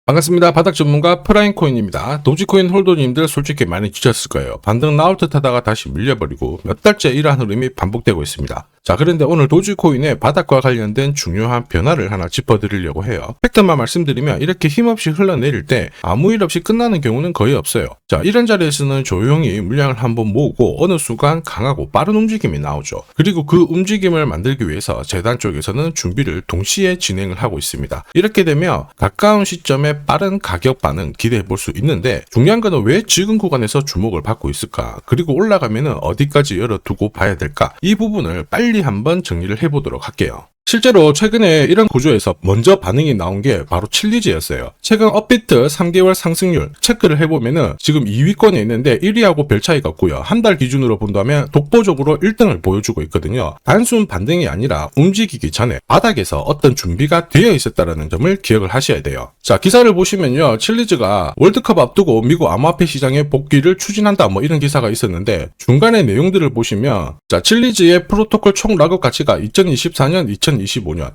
반갑습니다. 바닥 전문가 프라임코인입니다. 도지코인 홀더님들 솔직히 많이 지쳤을 거예요. 반등 나올 듯 하다가 다시 밀려버리고 몇 달째 이러한 흐름이 반복되고 있습니다. 자, 그런데 오늘 도지코인의 바닥과 관련된 중요한 변화를 하나 짚어드리려고 해요. 팩트만 말씀드리면 이렇게 힘없이 흘러내릴 때 아무 일 없이 끝나는 경우는 거의 없어요. 자, 이런 자리에서는 조용히 물량을 한번 모으고 어느 순간 강하고 빠른 움직임이 나오죠. 그리고 그 움직임을 만들기 위해서 재단 쪽에서는 준비를 동시에 진행을 하고 있습니다. 이렇게 되면 가까운 시점에 빠른 가격 반응 기대해 볼 수 있는데 중요한 거는 왜 지금 구간에서 주목을 받고 있을까? 그리고 올라가면은 어디까지 열어두고 봐야 될까? 이 부분을 빨리 한번 정리를 해보도록 할게요. 실제로 최근에 이런 구조에서 먼저 반응이 나온 게 바로 칠리즈였어요. 최근 업비트 3개월 상승률 체크를 해보면은 지금 2위권에 있는데 1위하고 별 차이가 없고요. 한 달 기준으로 본다면 독보적으로 1등을 보여주고 있거든요. 단순 반등이 아니라 움직이기 전에 바닥에서 어떤 준비가 되어 있었다는 점을 기억을 하셔야 돼요. 자, 기사를 보시면요. 칠리즈가 월드컵 앞두고 미국 암호화폐 시장에 복귀를 추진한다 뭐 이런 기사가 있었는데 중간에 내용들을 보시면 자, 칠리즈의 프로토콜 총 락업 가치가 2024년 2025년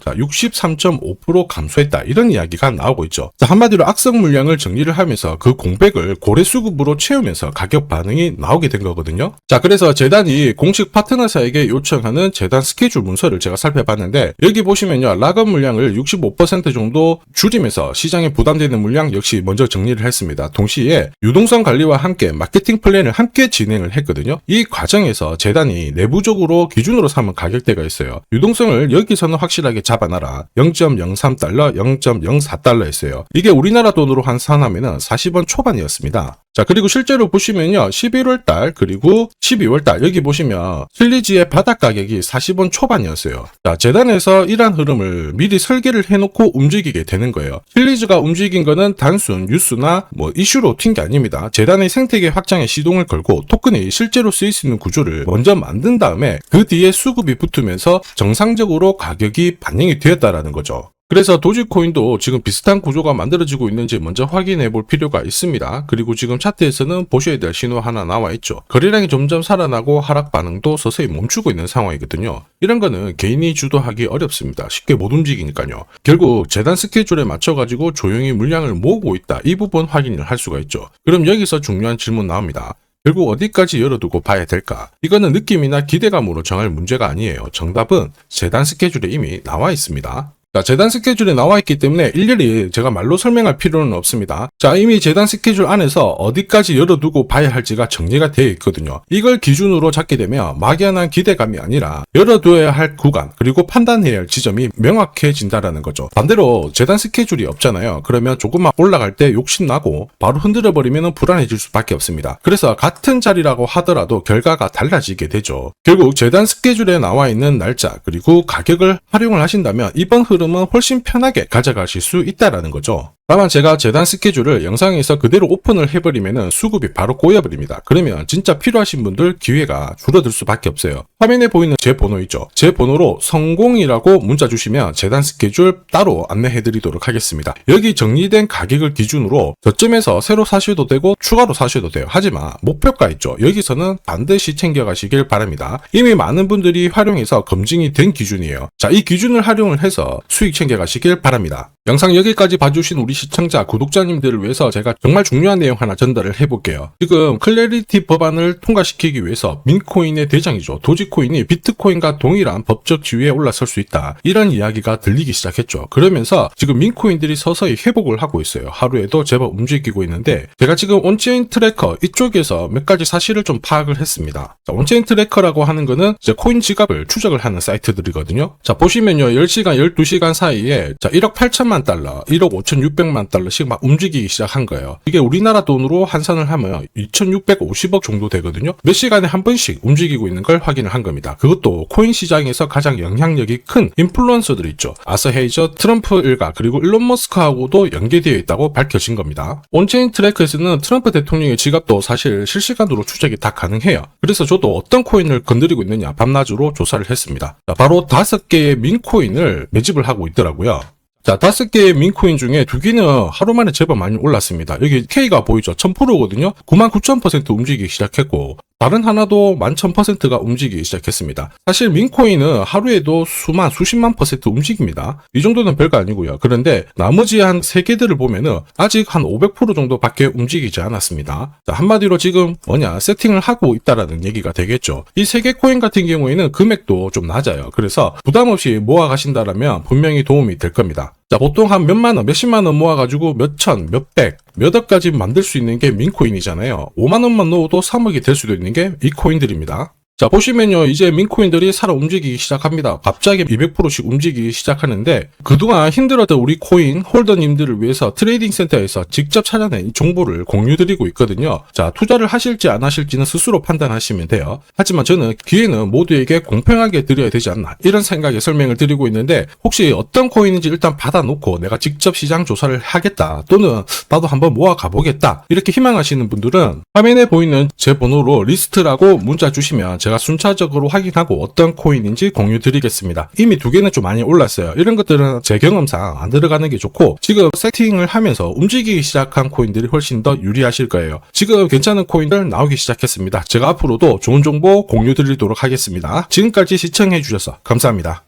63.5% 감소했다 이런 이야기가 나오고 있죠. 자, 한마디로 악성 물량을 정리를 하면서 그 공백을 고래수급으로 채우면서 가격 반응이 나오게 된 거거든요. 자, 그래서 재단이 공식 파트너사에게 요청하는 재단 스케줄 문서를 제가 살펴봤는데 여기 보시면요. 락업 물량을 65% 정도 줄이면서 시장에 부담되는 물량 역시 먼저 정리를 했습니다. 동시에 유동성 관리와 함께 마케팅 플랜을 함께 진행을 했거든요. 이 과정에서 재단이 내부적으로 기준으로 삼은 가격대가 있어요. 유동성을 여기서는 확실하게 잡아놔라. 0.03달러, 0.04달러 했어요. 이게 우리나라 돈으로 환산하면 40원 초반이었습니다. 자, 그리고 실제로 보시면요. 11월달 그리고 12월달 여기 보시면 칠리즈의 바닥 가격이 40원 초반이었어요. 자, 재단에서 이러한 흐름을 미리 설계를 해놓고 움직이게 되는 거예요. 칠리즈가 움직인 거는 단순 뉴스나 뭐 이슈로 튄 게 아닙니다. 재단의 생태계 확장에 시동을 걸고 토큰이 실제로 쓰일 수 있는 구조를 먼저 만든 다음에 그 뒤에 수급이 붙으면서 정상적으로 가격이 반영이 되었다라는 거죠. 그래서 도지코인도 지금 비슷한 구조가 만들어지고 있는지 먼저 확인해 볼 필요가 있습니다. 그리고 지금 차트에서는 보셔야 될 신호 하나 나와 있죠. 거래량이 점점 살아나고 하락 반응도 서서히 멈추고 있는 상황이거든요. 이런 거는 개인이 주도하기 어렵습니다. 쉽게 못 움직이니까요. 결국 재단 스케줄에 맞춰가지고 조용히 물량을 모으고 있다. 이 부분 확인을 할 수가 있죠. 그럼 여기서 중요한 질문 나옵니다. 결국 어디까지 열어두고 봐야 될까? 이거는 느낌이나 기대감으로 정할 문제가 아니에요. 정답은 재단 스케줄에 이미 나와 있습니다. 자, 재단 스케줄에 나와 있기 때문에 일일이 제가 말로 설명할 필요는 없습니다. 자, 이미 재단 스케줄 안에서 어디까지 열어두고 봐야 할지가 정리가 되어 있거든요. 이걸 기준으로 잡게 되면 막연한 기대감이 아니라 열어둬야 할 구간 그리고 판단해야 할 지점이 명확해진다라는 거죠. 반대로 재단 스케줄이 없잖아요. 그러면 조금만 올라갈 때 욕심나고 바로 흔들어버리면 불안해질 수밖에 없습니다. 그래서 같은 자리라고 하더라도 결과가 달라지게 되죠. 결국 재단 스케줄에 나와 있는 날짜 그리고 가격을 활용을 하신다면 이번 흐름은 훨씬 편하게 가져가실 수 있다라는 거죠. 다만 제가 재단 스케줄을 영상에서 그대로 오픈을 해버리면 수급이 바로 꼬여버립니다. 그러면 진짜 필요하신 분들 기회가 줄어들 수밖에 없어요. 화면에 보이는 제 번호 있죠. 제 번호로 성공이라고 문자 주시면 재단 스케줄 따로 안내해드리도록 하겠습니다. 여기 정리된 가격을 기준으로 저점에서 새로 사셔도 되고 추가로 사셔도 돼요. 하지만 목표가 있죠. 여기서는 반드시 챙겨가시길 바랍니다. 이미 많은 분들이 활용해서 검증이 된 기준이에요. 자, 이 기준을 활용을 해서 수익 챙겨가시길 바랍니다. 영상 여기까지 봐주신 우리 시청자, 구독자님들을 위해서 제가 정말 중요한 내용 하나 전달을 해볼게요. 지금 클래리티 법안을 통과시키기 위해서 민코인의 대장이죠. 도지코인이 비트코인과 동일한 법적 지위에 올라설 수 있다. 이런 이야기가 들리기 시작했죠. 그러면서 지금 민코인들이 서서히 회복을 하고 있어요. 하루에도 제법 움직이고 있는데 제가 지금 온체인 트래커 이쪽에서 몇 가지 사실을 좀 파악을 했습니다. 자, 온체인 트래커라고 하는 거는 이제 코인 지갑을 추적을 하는 사이트들이거든요. 자, 보시면요. 10시간, 12시간 사이에 자, 1억 8천만 달러, 1억 5,600만 달러씩 막 움직이기 시작한 거예요. 이게 우리나라 돈으로 환산을 하면 2,650억 정도 되거든요. 몇 시간에 한 번씩 움직이고 있는 걸 확인을 한 겁니다. 그것도 코인 시장에서 가장 영향력이 큰 인플루언서들 있죠. 아서 헤이저, 트럼프 일가, 그리고 일론 머스크하고도 연계되어 있다고 밝혀진 겁니다. 온체인 트래커에서는 트럼프 대통령의 지갑도 사실 실시간으로 추적이 다 가능해요. 그래서 저도 어떤 코인을 건드리고 있느냐 밤낮으로 조사를 했습니다. 자, 바로 5개의 민코인을 매집을 하고 있더라고요. 자, 5개의 민코인 중에 2개는 하루 만에 제법 많이 올랐습니다. 여기 K가 보이죠? 1000%거든요? 99,000% 움직이기 시작했고 다른 하나도 11,000%가 움직이기 시작했습니다. 사실 민코인은 하루에도 수십만 퍼센트 움직입니다. 이 정도는 별거 아니고요. 그런데 나머지 한 3개들을 보면은 아직 한 500% 정도밖에 움직이지 않았습니다. 자, 한마디로 지금 세팅을 하고 있다라는 얘기가 되겠죠. 이 3개 코인 같은 경우에는 금액도 좀 낮아요. 그래서 부담 없이 모아 가신다라면 분명히 도움이 될 겁니다. 자, 보통 한 몇만 원, 몇십만 원 모아가지고 몇천, 몇백, 몇억까지 만들 수 있는 게 민코인이잖아요. 5만 원만 넣어도 3억이 될 수도 있는 게 이 코인들입니다. 자, 보시면요, 이제 민코인들이 살아 움직이기 시작합니다. 갑자기 200%씩 움직이기 시작하는데, 그동안 힘들었던 우리 코인 홀더님들을 위해서 트레이딩 센터에서 직접 찾아낸 이 정보를 공유드리고 있거든요. 자, 투자를 하실지 안 하실지는 스스로 판단하시면 돼요. 하지만 저는 기회는 모두에게 공평하게 드려야 되지 않나, 이런 생각에 설명을 드리고 있는데, 혹시 어떤 코인인지 일단 받아놓고 내가 직접 시장 조사를 하겠다, 또는 나도 한번 모아 가보겠다, 이렇게 희망하시는 분들은 화면에 보이는 제 번호로 리스트라고 문자 주시면 제가 순차적으로 확인하고 어떤 코인인지 공유 드리겠습니다. 이미 2개는 좀 많이 올랐어요. 이런 것들은 제 경험상 안 들어가는 게 좋고, 지금 세팅을 하면서 움직이기 시작한 코인들이 훨씬 더 유리하실 거예요. 지금 괜찮은 코인들 나오기 시작했습니다. 제가 앞으로도 좋은 정보 공유 드리도록 하겠습니다. 지금까지 시청해 주셔서 감사합니다.